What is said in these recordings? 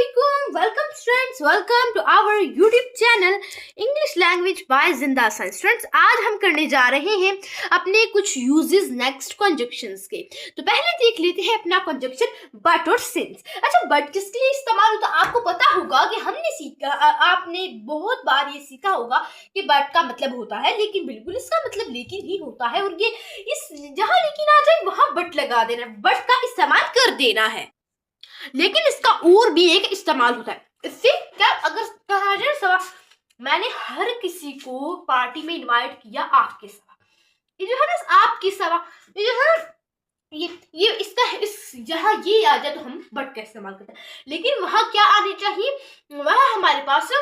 Assalamualaikum. Welcome students. Welcome to our YouTube channel English Language by Zinda Science. Students, आज हम करने जा रहे हैं अपने कुछ uses next conjunctions के। तो पहले देख लेते हैं अपना conjunction but और since। अच्छा, but किसके लिए इस्तेमाल होता है? आपको पता होगा कि हमने सीखा, आपने बहुत बार ये सीखा होगा कि but का मतलब होता है, लेकिन बिल्कुल इसका मतलब लेकिन ही होता है, और ये इस जहां लेकिन आ जाए वहां but लगा देना, but का इस्तेमाल कर देना है। लेकिन इसका और भी एक इस्तेमाल होता है। इससे क्या अगर कहा जाए सवा, मैंने हर किसी को पार्टी में इनवाइट किया आपके सवा, ये जो है ना आपकी सवा, ये जो है ये इसका इस जहाँ ये आ जाए तो हम बट का इस्तेमाल करते हैं। लेकिन वहां क्या आनी चाहिए, वहां हमारे पास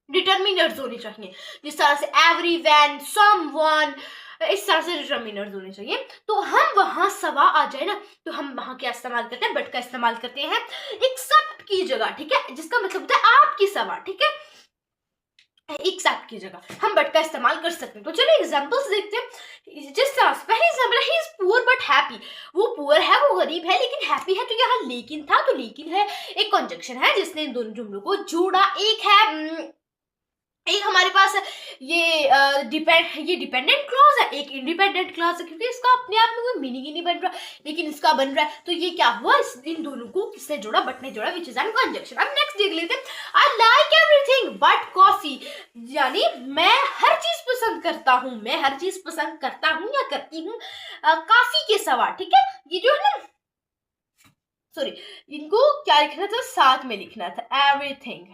डिटर्मिनर्स होने चाहिए, जिस तरह से एवरी, व्हेन, समवन, इस तरह से डिटर्मिनर्स होने चाहिए। तो हम वहां सवा आ जाए ना तो हम वहां क्या इस्तेमाल करते हैं, बट का इस्तेमाल करते हैं एक्सेप्ट की जगह, ठीक है, जिसका मतलब होता है आपकी सवा, ठीक है, एक्सेप्ट की जगह हम बट का इस्तेमाल कर सकते हैं। तो चलिए एग्जांपल्स देखते हैं। जिस तरह से पहले example, he is poor but happy, वो पुअर है, वो गरीब है, लेकिन हैप्पी है। तो यहाँ लेकिन था, तो लेकिन है एक कंजंक्शन है जिसने इन दोनों जुमलों को जोड़ा। एक हमारे पास ये डिपेंडेंट क्लॉज है, एक इंडिपेंडेंट क्लॉज है, क्योंकि इसका अपने आप में कोई मीनिंग ही नहीं बन रहा, लेकिन इसका बन रहा है। तो ये क्या हुआ, इन दोनों को किसने जोड़ा, बट ने जोड़ा, विच इज एन कंजंक्शन। अब नेक्स्ट देख लेते हैं। I like everything but coffee, यानी मैं हर चीज पसंद करता हूँ, मैं हर चीज पसंद करता हूँ या करती हूँ कॉफी के सवा, ठीक है। ये जो है ना, सॉरी, इनको क्या लिखना था, साथ में लिखना था, एवरीथिंग,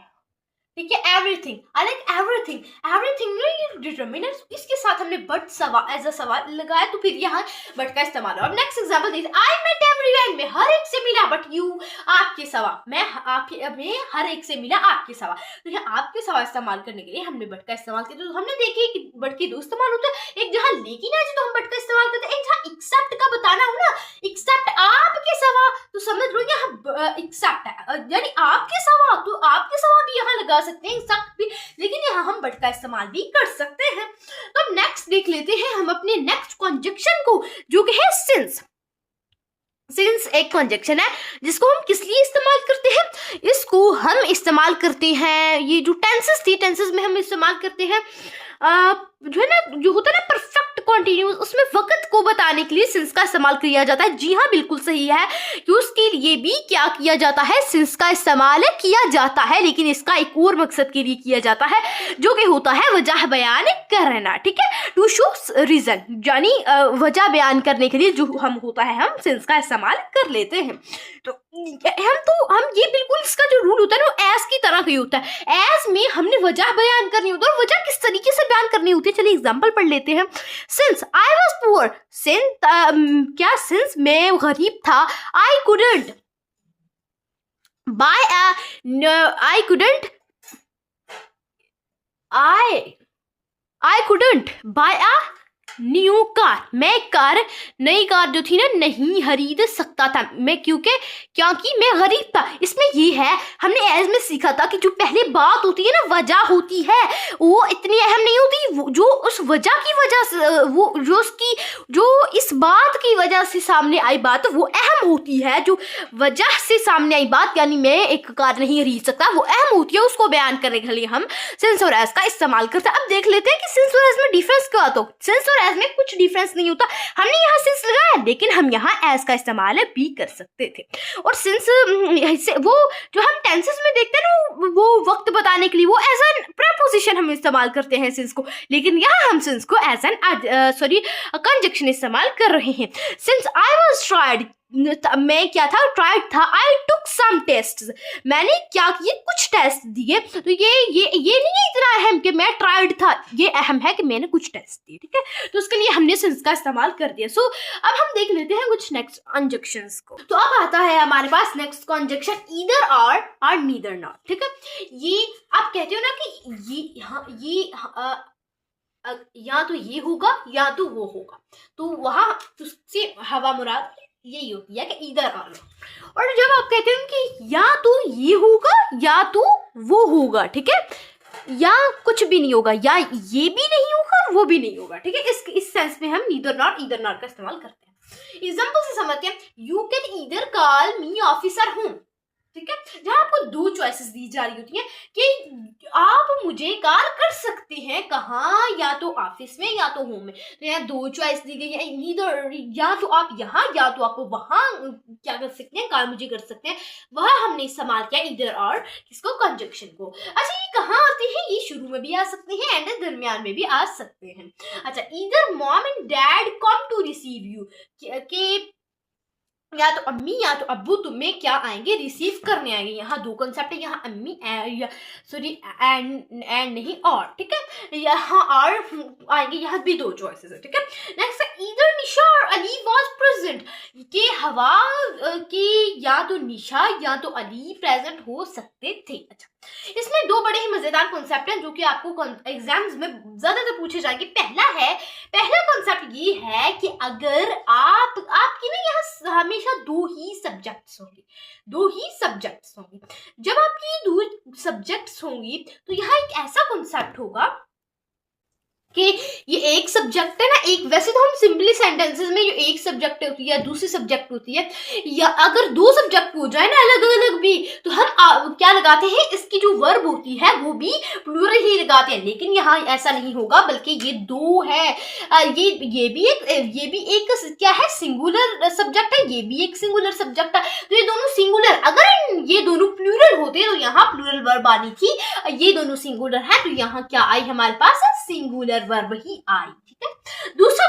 ठीक है, everything. I like everything, everything में ये डिटर्मिनर, इसके साथ हमने बट सवा एज अ सवाल लगाया, तो फिर यहाँ बट का इस्तेमाल। और नेक्स्ट एग्जांपल देखिए, आई मेट एवरीवन, मैं हर एक से मिला, बट यू, आपके सवा, मैं हर एक से मिला आपके सवा। तो यहाँ आपके सवा इस्तेमाल करने के लिए हमने बट का इस्तेमाल किया। तो हमने देखे कि बट के दो इस्तेमाल होते हैं, एक जहाँ लेकिन है तो हम बट का इस्तेमाल करते हैं, एक जहाँ एक्सेप्ट का बताना हो ना, एक्सेप्ट आपके सवा, तो समझ लो यहाँ एक्सेप्ट है, यानी आपके सवा, तो आपके सवा भी यहाँ लगा सकते हैं एक्सेप्ट भी, लेकिन यहाँ हम बट का इस्तेमाल भी कर सकते हैं। तो नेक्स्ट देख लेते हैं हम अपने नेक्स्ट कंजंक्शन को, जो कि है सिंस। सिंस एक कंजंक्शन है जिसको हम किस लिए इस्तेमाल करते हैं, इसको हम इस्तेमाल करते हैं, ये जो टेंसेस थी, टेंसेस में हम इस्तेमाल करते हैं जो है ना, जो होता है ना परफेक्ट कॉन्टिन्यूस, उसमें वक्त को बताने के लिए सिंस का इस्तेमाल किया जाता है। जी हाँ, बिल्कुल सही है कि उसके लिए भी क्या किया जाता है, सिंस का इस्तेमाल किया जाता है, लेकिन इसका एक और मकसद के लिए किया जाता है, जो कि होता है वजह बयान करना, ठीक है, टू शो रीजन, यानी वजह बयान करने के लिए जो हम होता है हम सिंस का इस्तेमाल कर लेते हैं। तो हम ये बिल्कुल इसका जो रूल होता है ना, एज की तरह ही होता है। एज में हमने वजह बयान करनी होती है, और वजह किस तरीके से बयान करनी होती है, चलिए एग्जांपल पढ़ लेते हैं। Since I was poor, since मैं गरीब था, I couldn't buy I couldn't buy a new car, मैं नई कार जो थी ना नहीं खरीद सकता था, मैं क्योंकि मैं गरीब था। इसमें ये है, हमने एज में सीखा था कि जो पहले बात होती है ना, वजह होती है, वो इतनी अहम नहीं होती, जो उस वजह की वजह से, वो जो इस बात की वजह से सामने आई बात वो अहम होती है। जो वजह से सामने आई बात, यानी मैं एक कार नहीं खरीद सकता, वो अहम होती है, उसको बयान करने के लिए हम सिंस और एज का इस्तेमाल करते हैं। अब देख लेते हैं कि सिंस और एज में डिफरेंस क्या होता है। सिंस और एज में कुछ डिफरेंस नहीं होता, हमने यहाँ सिंस लगाया, लेकिन हम यहाँ एज का इस्तेमाल भी कर सकते थे। और सिंस वो जो हम टेंसेस में देखते हैं ना, वो वक्त बताने के लिए वो एज एन प्रीपोजिशन हम इस्तेमाल करते हैं सिंस को, लेकिन यहाँ हम सिंस को एज एन कंजंक्शन इस्तेमाल कर रहे हैं। सिंस आई वाज ट्राइड, मैं क्या था, ट्राइड था, आई टुक सम टेस्ट्स, मैंने क्या किए, कुछ टेस्ट दिए। तो ये नहीं है इतना अहम कि मैं ट्राइड था, ये अहम है कि मैंने कुछ टेस्ट दिए, ठीक है। तो उसके लिए हमने सिंस का इस्तेमाल कर दिया। सो अब हम देख लेते हैं कुछ नेक्स्ट कंजंक्शंस को। तो अब आता है हमारे पास नेक्स्ट कंजंक्शन ईदर और नीदर नॉट, ठीक है। ये आप कहते हो ना कि या तो ये होगा या तो वो होगा, तो वहां उससे हवा मुराद यही होती है कि इधर आ लो। और जब आप कहते हैं कि या तो ये होगा या तो वो होगा, ठीक है, या कुछ भी नहीं होगा, या ये भी नहीं होगा और वो भी नहीं होगा, ठीक है, इस सेंस में हम नीदर नॉट ईदर नॉट का इस्तेमाल करते हैं। एग्जांपल से समझते हैं, you can either call me officer हूं, ठीक है, जब दो चॉइसेस दी जा रही होती हैं कि आप मुझे कॉल कर सकते हैं, कहाँ, या तो ऑफिस में या तो होम में। तो यहाँ दो चॉइस दी गई है, ईदर या तो आप यहाँ या तो आप वहाँ क्या कर सकते हैं, कॉल मुझे कर सकते हैं। वह हमने इस्तेमाल किया ईदर और किसको, कंजक्शन को। अच्छा ये कहाँ आते हैं, ये शुरू में भी आ सकते हैं एंड दरमियान में भी आ सकते हैं। अच्छा either mom and dad come to receive you, के या तो अम्मी या तो अब्बू तुम्हें क्या आएंगे, रिसीव करने आएंगे। यहाँ दो कंसेप्ट है, यहाँ अम्मी सॉरी एंड नहीं और, ठीक है, यहाँ और आएंगे, यहाँ भी दो चॉइसेस है, ठीक है। नेक्स्ट है ईदर निशा और अली वाज प्रेजेंट, के हवा की या तो निशा या तो अली प्रेजेंट हो सकते थे। अच्छा इसमें दो बड़े ही मजेदार कॉन्सेप्ट हैं जो कि आपको एग्जाम्स में ज्यादातर पूछे जाएंगे। पहला कॉन्सेप्ट ये है कि अगर आपकी ना यहाँ हमेशा दो ही सब्जेक्ट्स होंगे, जब आपकी दो सब्जेक्ट्स होंगी तो यहाँ एक ऐसा कॉन्सेप्ट होगा कि ये एक सब्जेक्ट है ना, एक वैसे तो हम सिंपली सेंटेंसेस में जो एक सब्जेक्ट होती है दूसरी सब्जेक्ट होती है, या अगर दो सब्जेक्ट हो जाए ना अलग अलग भी तो हम क्या लगाते हैं, इसकी जो वर्ब होती है वो भी प्लूरल ही लगाते हैं। लेकिन यहाँ ऐसा नहीं होगा, बल्कि ये दो है, ये भी एक क्या है, सिंगुलर सब्जेक्ट है, ये भी एक सिंगुलर सब्जेक्ट है। तो ये दोनों सिंगुलर, अगर ये दोनों प्लूरल होते तो यहाँ प्लूरल वर्ब आनी थी। ये दोनों सिंगुलर है तो यहाँ क्या आई हमारे पास, सिंगुलर वर्ब ही आई, ठीक है। दूसरा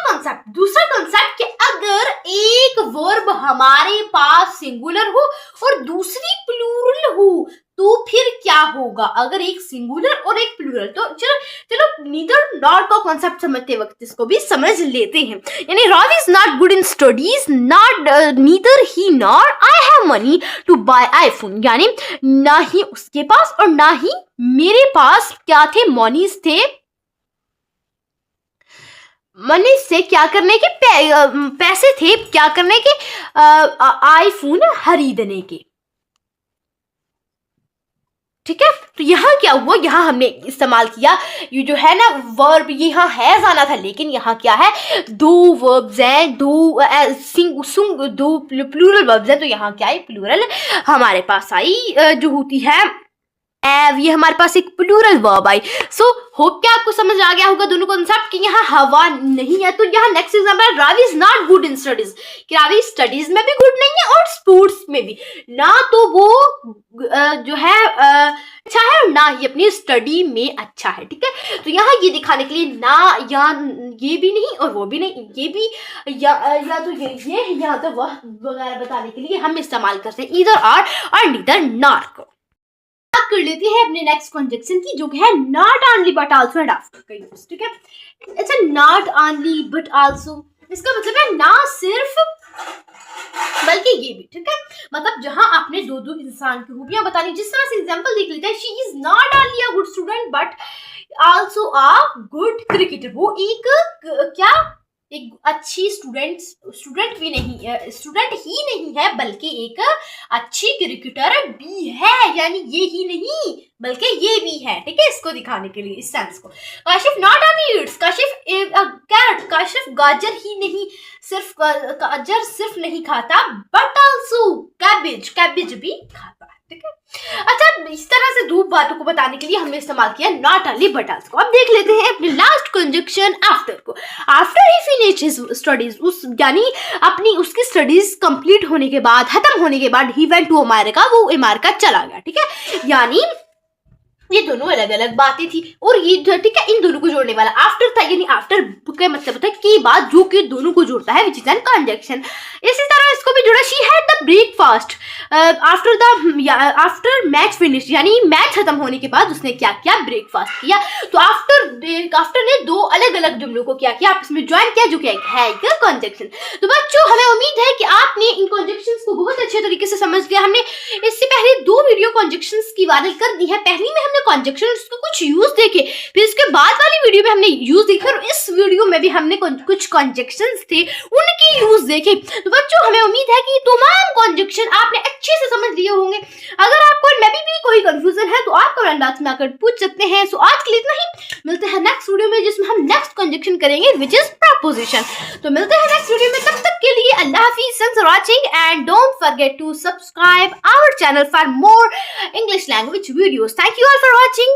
कंसेप्ट कि अगर एक वर्ब हमारे पास सिंगुलर हो और दूसरी प्लूरल हो तो फिर क्या होगा, अगर एक सिंगुलर और एक प्लूरल। तो चलो नीदर नॉट का कॉन्सेप्ट समझते वक्त इसको भी समझ लेते हैं। यानी Ravi is not good in studies, not neither he nor I have money to buy iPhone, यानी ना ही उसके पास और ना ही मेरे पास क्या थे, मनीज थे, मनी से क्या करने के, पैसे थे क्या करने के, आईफोन खरीदने के, ठीक है। तो यहाँ क्या हुआ, यहाँ हमने इस्तेमाल किया ये जो है ना वर्ब, यहाँ है जाना था, लेकिन यहाँ क्या है, दो वर्ब्स हैं, दो प्लूरल वर्ब्स हैं, तो यहाँ क्या है, प्लूरल हमारे पास आई जो होती है ये हमारे पास एक प्लूरल वर्ब आई। सो होप क्या आपको समझ आ गया होगा दोनों कॉन्सेप्ट कि यहाँ हवा नहीं है। तो यहाँ next example, Ravi is not good in studies, कि रावी स्टडीज में भी गुड नहीं है और स्पोर्ट्स में भी, ना तो वो जो है अच्छा है और ना ही अपनी स्टडी में अच्छा है, ठीक है। तो यहाँ ये दिखाने के लिए ना या ये भी नहीं और वो भी नहीं, ये भी या तो ये या तो वह वगैरह बताने के लिए हम इस्तेमाल करते हैं ईदर और नीदर नॉर को। कर लेते हैं अपने नेक्स्ट कंजक्शन की जो है not only but also and after का यूज, ठीक है। It's not only but also, इसका मतलब है ना सिर्फ बल्कि ये भी, ठीक है। मतलब जहां आपने दो इंसान की खूबियां बतानी, जिस तरह से एग्जांपल देख लेते हैं, she is not only a good student but also a good cricketer, वो एक अच्छी स्टूडेंट ही नहीं है बल्कि एक अच्छी क्रिकेटर भी है, यानी ये ही नहीं बल्कि ये भी है, ठीक है। इसको दिखाने के लिए इस सेंस को, Kashif not only eats, carrot, Kashif गाजर ही नहीं सिर्फ नहीं खाता बट आल्सो कैबेज भी खाता है, ठीक है। अच्छा इस तरह से दो बातों को बताने के लिए हमने इस्तेमाल किया नॉट ओनली बट आल्सो। अब देख लेते हैं अपने लास्ट कंजक्शन आफ्टर को। After he finish his studies, यानी अपनी उसकी स्टडीज कंप्लीट होने के बाद, खत्म होने के बाद, ही वेंट टू अमेरिका, वो अमेरिका चला गया, ठीक है। यानी ये दोनों अलग अलग बातें थी और ये ठीक है इन दोनों को जोड़ने वाला आफ्टर था, यानी आफ्टर का मतलब होता है के बाद, जो कि दोनों को जोड़ता है विच इज एन कंजक्शन। इसी तरह इसको भी जोड़ा, she had the breakfast after match finish, यानी मैच खत्म होने के बाद उसने क्या किया, ब्रेकफास्ट किया। तो आफ्टर ने दो अलग अलग जुमलों को क्या किया, आपस में ज्वाइन किया, जो कि है एक कंजक्शन। तो बच्चों हमें उम्मीद है कि आपने इन कंजक्शंस को बहुत अच्छे तरीके से समझ लिया। हमने इससे पहले दो वीडियो कंजक्शंस की वायरल कर दी है। पहली में हमने कंजक्शंस के कुछ यूज देखे, फिर इसके बाद वाली वीडियो में हमने यूज देखे और इस वीडियो में भी हमने कुछ कंजक्शंस थे उनके यूज देखे। तो बच्चों हमें उम्मीद है कि तमाम कंजक्शन आपने अच्छे से समझ लिए होंगे। अगर आपको इनमें भी कोई कंफ्यूजन है तो आप कमेंट बॉक्स में आकर पूछ सकते हैं। सो आज के लिए इतना ही। मिलते हैं नेक्स्ट वीडियो में जिसमें हम नेक्स्ट कंजक्शन करेंगे विच इज प्रपोजिशन। तो मिलते हैं नेक्स्ट वीडियो में, तब तक के लिए अल्लाह हाफिज, thanks for watching and don't forget to subscribe our channel for more English language videos. Thank you all for watching.